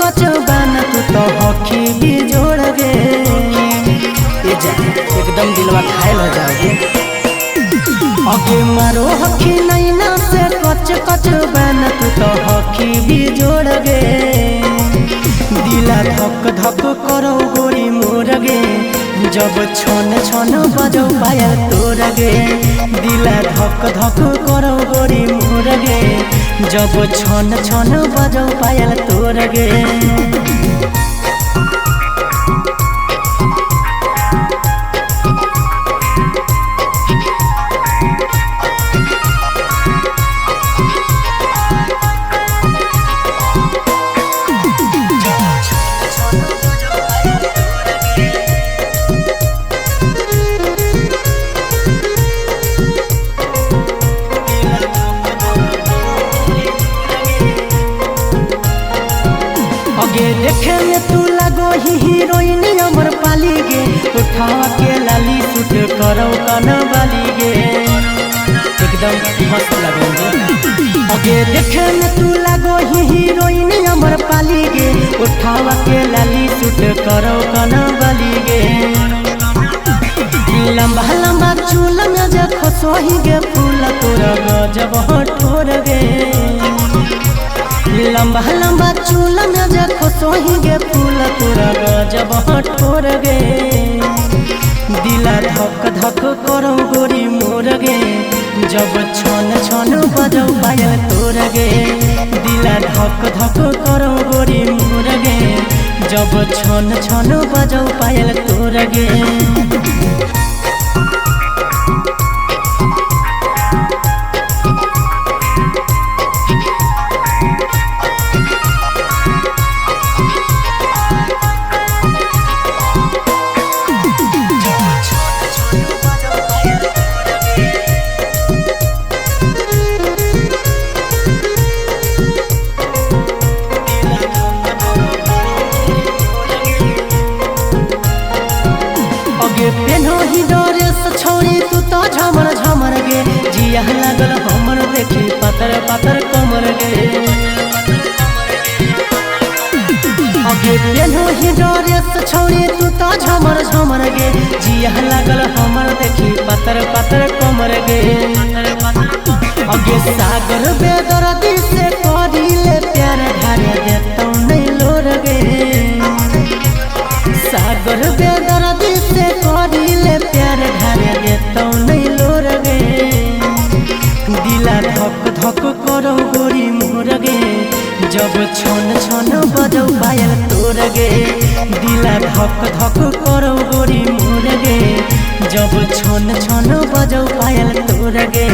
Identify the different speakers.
Speaker 1: कच बन तू तो हॉकी भी जोड़ गे। ये जा एकदम दिलवा घायल हो जाओगे। आगे मारो हॉकी नैना से कच बन तू तो हॉकी भी जोड़ गे। दिला धक धक करो गोरी मोर गे, जब छन छन बजो पायल तोर गे। दिला धक धक करो गोरी मोर गे, जब छन छन बजो पायल तोर गे। आगे देखे में तू लगो ही हीरोइन अमर पाली गे। उठावा के लाली सूट करो काना वाली गे, एकदम मस्त लगोगे। आगे देखे में तू लगो ही हीरोइन अमर पाली गे। उठावा के लाली सूट करो काना वाली गे। लंबा लंबा चूल में देखो सोही गे फूल तोरा गजब ठोर गे। लंबा लंबा चूल में देखो सोही गे फूल तोरा गजब ठोर गे। दिला धक धक करो गोरी मोर गे, जब छन छन बजो पायल तोर गे। दिला धक धक करो गोरी मोर गे, जब छन छन बजो पायल तोर गे। पेनो ही ड्रेस छोड़ी तू तो झमर झमर गे। जिया लागल हमर देखी पातर पातर कमर गे। आगे पेनो ही ड्रेस छोड़ी तू तो झमर झमर गे। जिया लागल हमर देखी पातर पातर कमर गे। आगे सागर बेदर्दी से करी ले प्यार ढारे देतौ नहीं लोर गे। सागर बेदर्दी से करी ले प्यार ढारे देतौ नहीं लोर गे। दिला धक धक करो गोरी मोर गे, जब छन छन बजो पायल तोर गे। दिला धक धक करो गोरी मोर गे, जब छन छन बजो पायल तोर गे।